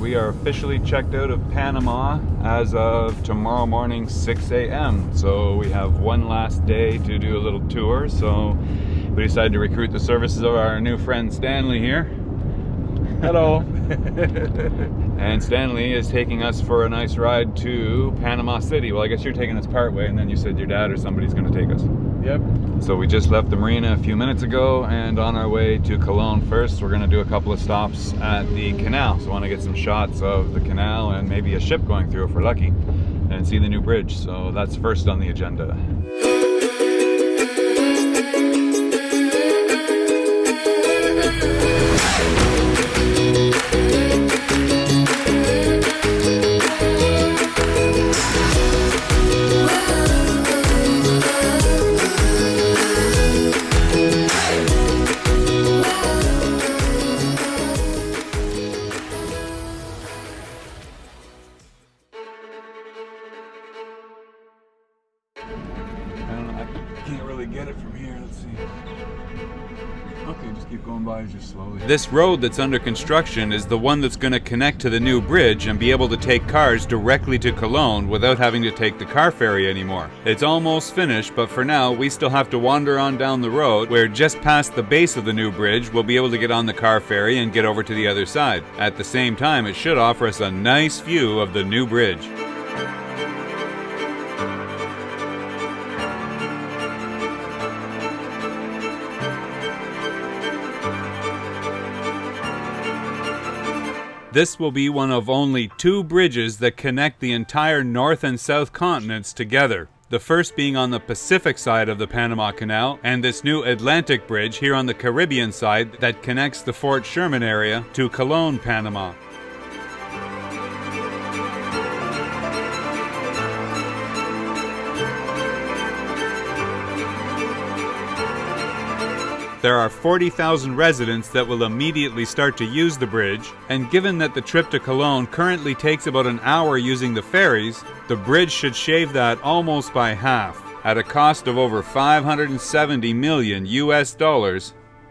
we are officially checked out of Panama as of tomorrow morning 6 a.m. So we have one last day to do a little tour. So we decided to recruit the services of our new friend Stanley here. Hello. And Stanley is taking us for a nice ride to Panama City. Well, I guess you're taking us part way, and then you said your dad or somebody's going to take us. Yep. So we just left the marina a few minutes ago, and on our way to Cologne first, we're going to do a couple of stops at the canal. So I want to get some shots of the canal and maybe a ship going through if we're lucky, and see the new bridge. So that's first on the agenda. Get it from here. Let's see. Okay, just keep going by just slowly. This road that's under construction is the one that's going to connect to the new bridge and be able to take cars directly to Cologne without having to take the car ferry anymore. It's almost finished, but for now we still have to wander on down the road, where just past the base of the new bridge we'll be able to get on the car ferry and get over to the other side. At the same time, it should offer us a nice view of the new bridge. This will be one of only 2 bridges that connect the entire North and South continents together. The first being on the Pacific side of the Panama Canal, and this new Atlantic bridge here on the Caribbean side that connects the Fort Sherman area to Cologne, Panama. There are 40,000 residents that will immediately start to use the bridge, and given that the trip to Cologne currently takes about an hour using the ferries, the bridge should shave that almost by half. At a cost of over $570 million US,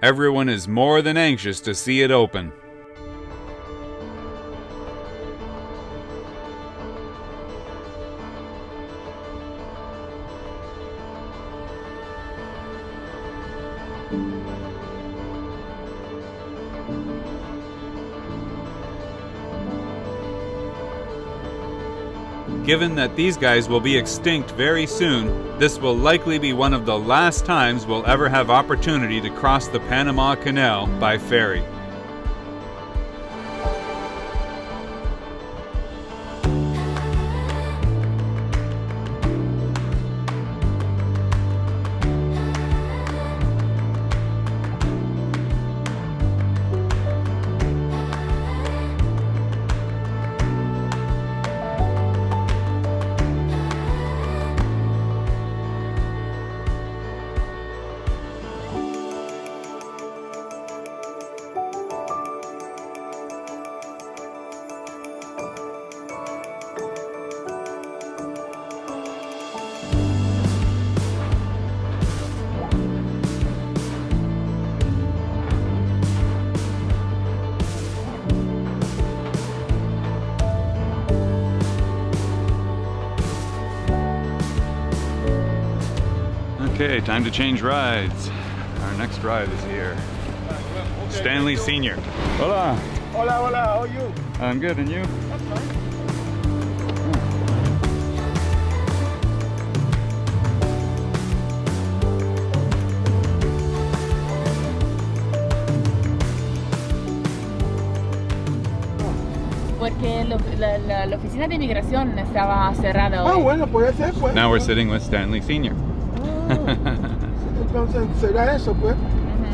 everyone is more than anxious to see it open. Given that these guys will be extinct very soon, this will likely be one of the last times we'll ever have opportunity to cross the Panama Canal by ferry. Okay, time to change rides. Our next ride is here. Stanley Sr. Hola. Hola, hola, how are you? I'm good, and you? That's fine. Porque la oficina de inmigración estaba cerrada hoy. Ah, bueno, puede ser, pues. Now we're sitting with Stanley Sr. Entonces, ¿será eso, pues?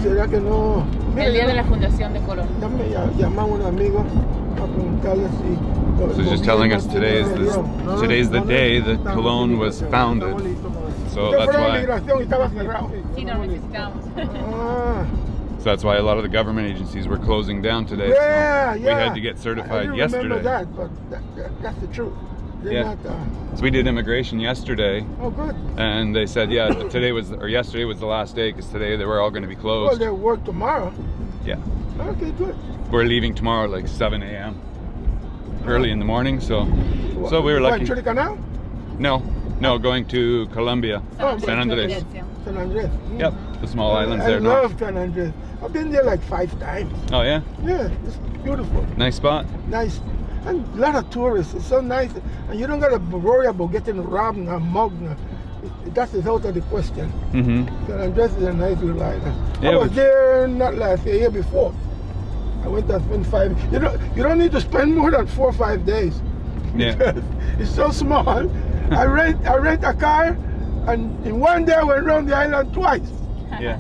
¿Será que no? Mira, El día de la fundación de Colón. Ya me llamaba un amigo a preguntarle si... So he's just telling us today today's the day that Cologne was founded. So that's why. Sí, no necesitamos. So that's why a lot of the government agencies were closing down today. Yeah, so yeah. We had to get certified I yesterday. remember that, but that's the truth. Yeah. So we did immigration yesterday. Oh, good. And they said, yeah, yesterday was the last day, because today they were all going to be closed. Well, they work tomorrow. Yeah. Okay, good. We're leaving tomorrow at like 7 a.m. early in the morning, so we were lucky. Going to the canal? No, going to Colombia, San Andres. San Andres. Yep, the small islands there. I love San Andres. I've been there like 5 times. Oh yeah? Yeah, it's beautiful. Nice spot. Nice. And a lot of tourists. It's so nice. And you don't got to worry about getting robbed or mugged. That is out of the question. Mm-hmm. San Andres is a nice little island. Yeah, I was there not last year before. I went and spent 5. You don't need to spend more than 4 or 5 days. Yeah. It's so small. I rent a car, and in one day I went around the island twice. Yeah.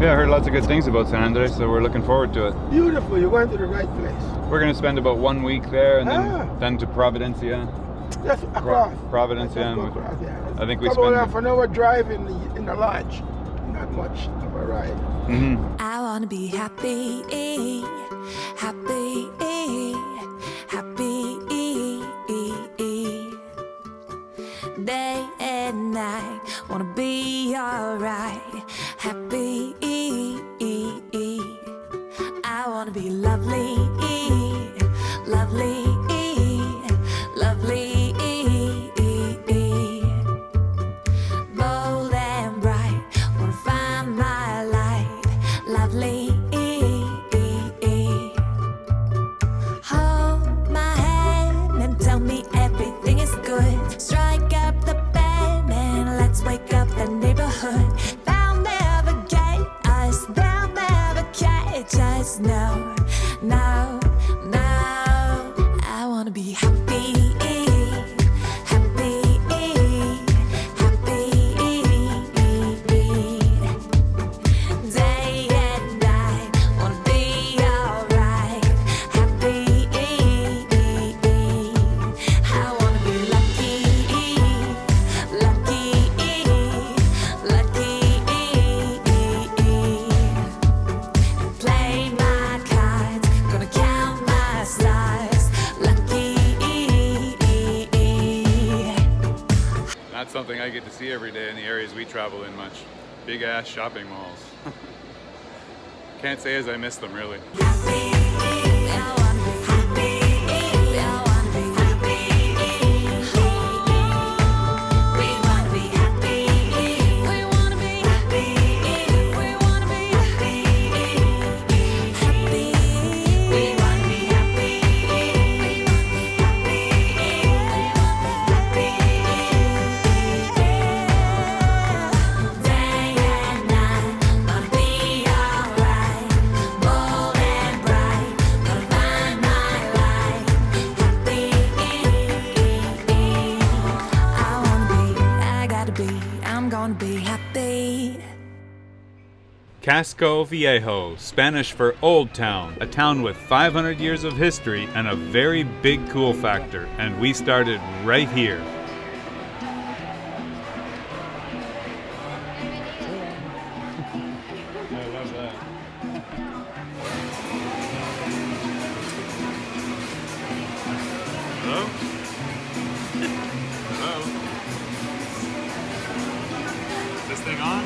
Yeah, I heard lots of good things about San Andres, so we're looking forward to it. Beautiful. You're going to the right place. We're going to spend about 1 week there, and then to Providencia. That's across. Providencia. That's across, yeah. I think we about spend half an hour drive in the lodge. Not much of a ride. Mm-hmm. I wanna be happy, happy, happy. Day and night, wanna be alright. Happy, I wanna be lovely, lovely, lovely. Bold and bright, wanna find my light. Lovely. Hold my hand and tell me everything is good. Strike up the band and let's wake up the neighborhood. They'll never get us, they'll never catch us. No, no, no. I wanna be happy, happy, happy. Day and night, wanna be alright. Happy, I wanna be lucky, lucky, lucky. Play my cards, gonna count my stars. Lucky. Not something I get to see every day in the areas we travel in much. Big ass shopping malls. Can't say as I miss them really. Happy, I wanna be happy, I wanna be happy. We wanna be happy, we wanna be happy, we wanna be happy, happy. We wanna be happy, we wanna be happy. Day and night, wanna be alright. Bold and bright, gonna find my light. Happy, I wanna be, I gotta be, I'm gonna be happy. Casco Viejo, Spanish for Old Town, a town with 500 years of history and a very big cool factor, and we started right here. I love that. Hello? Hello? Is this thing on?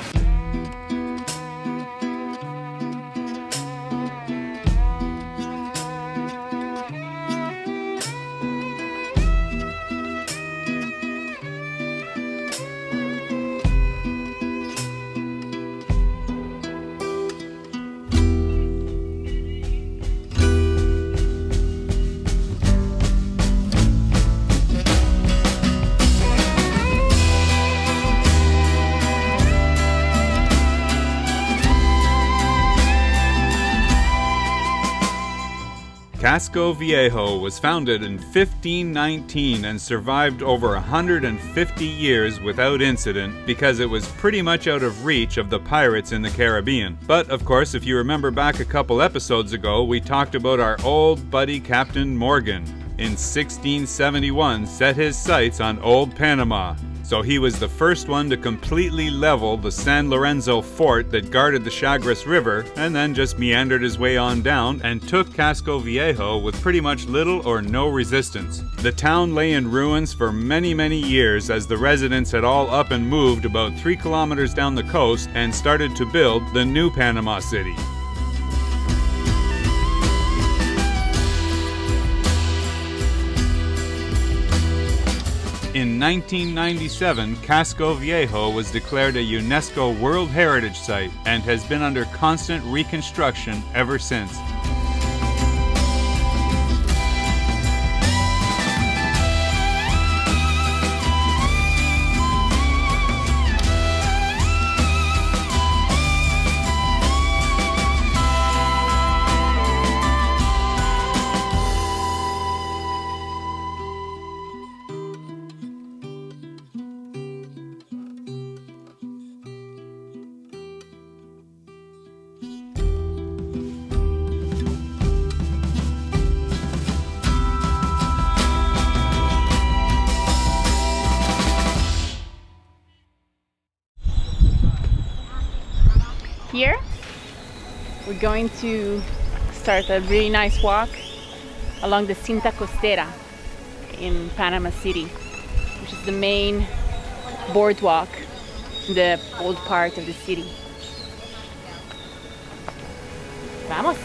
Casco Viejo was founded in 1519 and survived over 150 years without incident because it was pretty much out of reach of the pirates in the Caribbean. But of course, if you remember back a couple episodes ago, we talked about our old buddy Captain Morgan. In 1671 set his sights on Old Panama. So he was the first one to completely level the San Lorenzo fort that guarded the Chagres River, and then just meandered his way on down and took Casco Viejo with pretty much little or no resistance. The town lay in ruins for many, many years as the residents had all up and moved about 3 kilometers down the coast and started to build the new Panama City. In 1997, Casco Viejo was declared a UNESCO World Heritage Site and has been under constant reconstruction ever since. Here, we're going to start a really nice walk along the Cinta Costera in Panama City, which is the main boardwalk in the old part of the city. Vamos!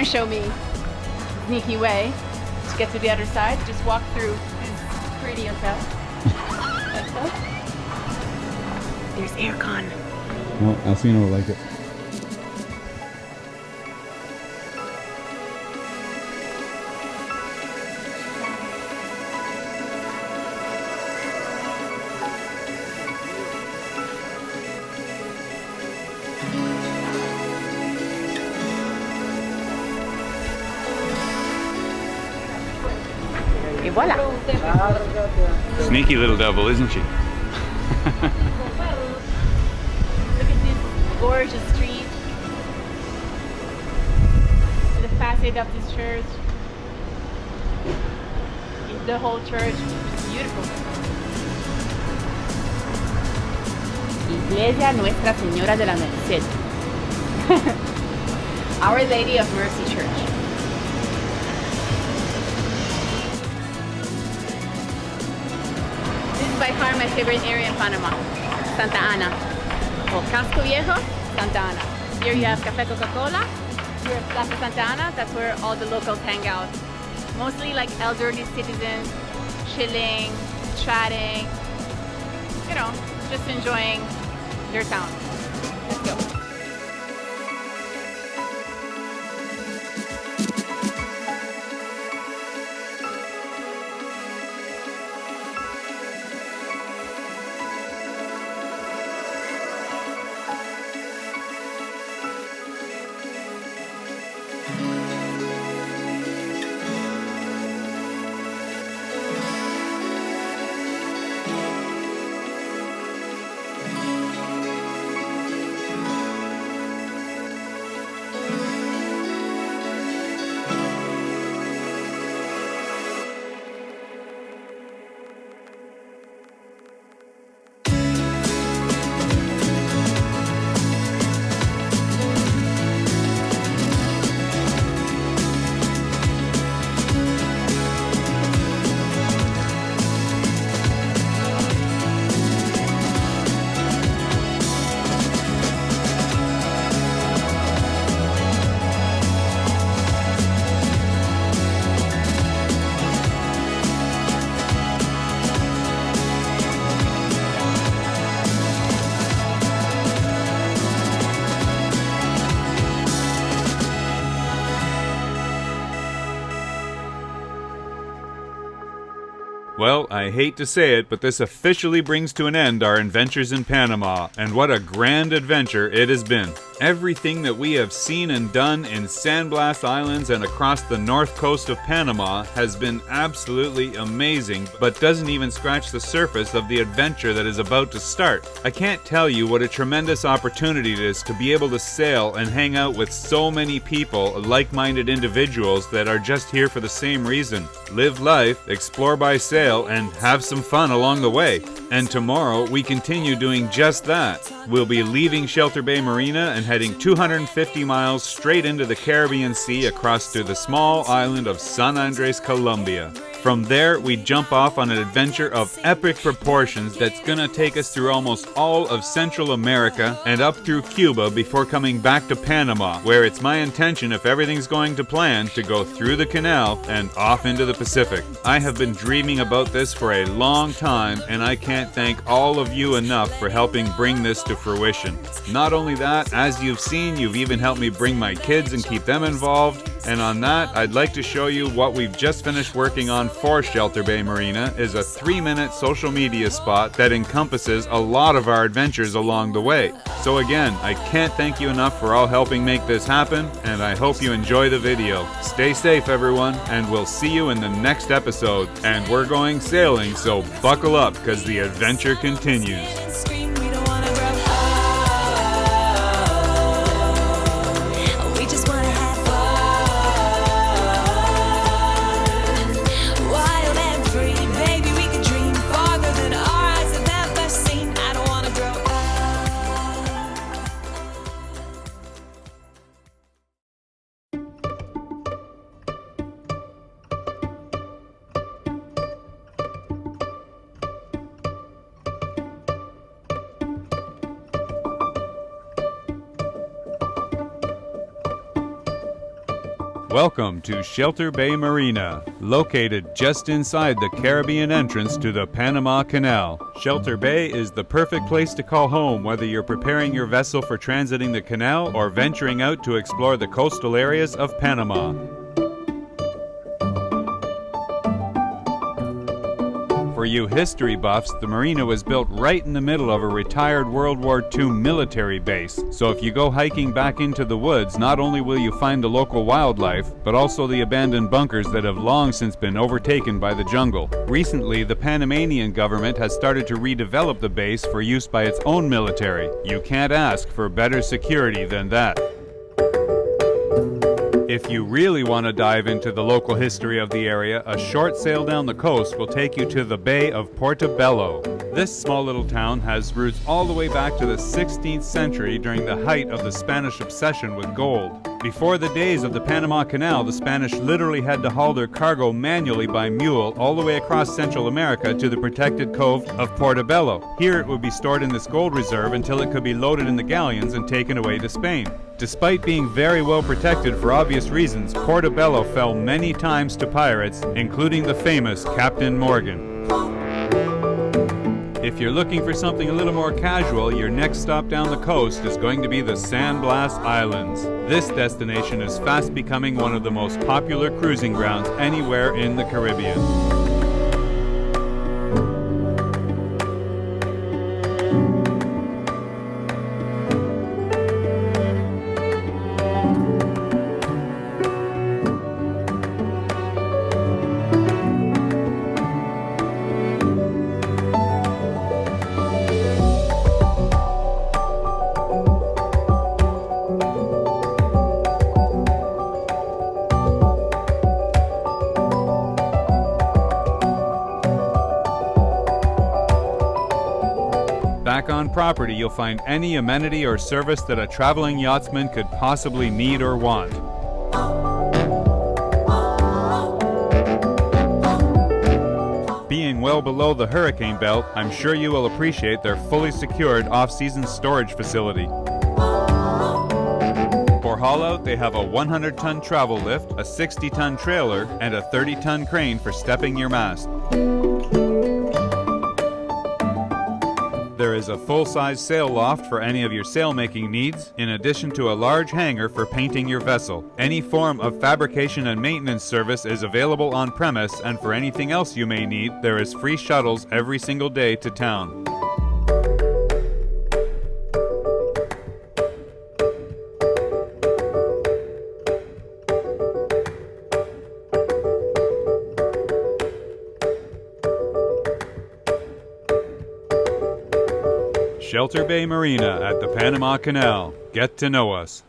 Show me sneaky way to get to the other side. Just walk through this pretty hotel. There's aircon. Well, Alcina will like it. Et voilà. Sneaky little devil, isn't she? Look at this gorgeous street. The facade of this church. The whole church is beautiful. Iglesia Nuestra Señora de la Merced. Our Lady of Mercy Church. By far my favorite area in Panama, Santa Ana. Well, Casco Viejo, Santa Ana. Here you have Café Coca-Cola. Here at Plaza Santa Ana, that's where all the locals hang out. Mostly like elderly citizens, chilling, chatting, you know, just enjoying their town. Let's go. Well, I hate to say it, but this officially brings to an end our adventures in Panama, and what a grand adventure it has been. Everything that we have seen and done in San Blas Islands and across the north coast of Panama has been absolutely amazing, but doesn't even scratch the surface of the adventure that is about to start. I can't tell you what a tremendous opportunity it is to be able to sail and hang out with so many people, like-minded individuals that are just here for the same reason. Live life, explore by sail, and have some fun along the way. And tomorrow we continue doing just that. We'll be leaving Shelter Bay Marina and heading 250 miles straight into the Caribbean Sea across to the small island of San Andres, Colombia. From there, we jump off on an adventure of epic proportions that's gonna take us through almost all of Central America and up through Cuba before coming back to Panama, where it's my intention, if everything's going to plan, to go through the canal and off into the Pacific. I have been dreaming about this for a long time, and I can't thank all of you enough for helping bring this to fruition. Not only that, as you've seen, you've even helped me bring my kids and keep them involved. And on that, I'd like to show you what we've just finished working on for Shelter Bay Marina is a 3-minute social media spot that encompasses a lot of our adventures along the way. So again, I can't thank you enough for all helping make this happen, and I hope you enjoy the video. Stay safe, everyone, and we'll see you in the next episode. And we're going sailing, so buckle up, because the adventure continues. Scream, we don't wanna grow old. We just wanna have fun. Wild and free, baby, we can dream farther than our eyes have ever seen. I don't wanna grow old. Welcome to Shelter Bay Marina, located just inside the Caribbean entrance to the Panama Canal. Shelter Bay is the perfect place to call home whether you're preparing your vessel for transiting the canal or venturing out to explore the coastal areas of Panama. For you history buffs, the marina was built right in the middle of a retired World War II military base. So if you go hiking back into the woods, not only will you find the local wildlife, but also the abandoned bunkers that have long since been overtaken by the jungle. Recently, the Panamanian government has started to redevelop the base for use by its own military. You can't ask for better security than that. If you really want to dive into the local history of the area, a short sail down the coast will take you to the Bay of Portobello. This small little town has roots all the way back to the 16th century during the height of the Spanish obsession with gold. Before the days of the Panama Canal, the Spanish literally had to haul their cargo manually by mule all the way across Central America to the protected cove of Portobello. Here it would be stored in this gold reserve until it could be loaded in the galleons and taken away to Spain. Despite being very well protected for obvious reasons, Portobello fell many times to pirates, including the famous Captain Morgan. If you're looking for something a little more casual, your next stop down the coast is going to be the San Blas Islands. This destination is fast becoming one of the most popular cruising grounds anywhere in the Caribbean. Back on property, you'll find any amenity or service that a traveling yachtsman could possibly need or want. Being well below the hurricane belt, I'm sure you will appreciate their fully secured off-season storage facility. For haul-out, they have a 100-ton travel lift, a 60-ton trailer, and a 30-ton crane for stepping your mast. There is a full-size sail loft for any of your sail-making needs, in addition to a large hangar for painting your vessel. Any form of fabrication and maintenance service is available on premise, and for anything else you may need, there is free shuttles every single day to town. Shelter Bay Marina at the Panama Canal. Get to know us.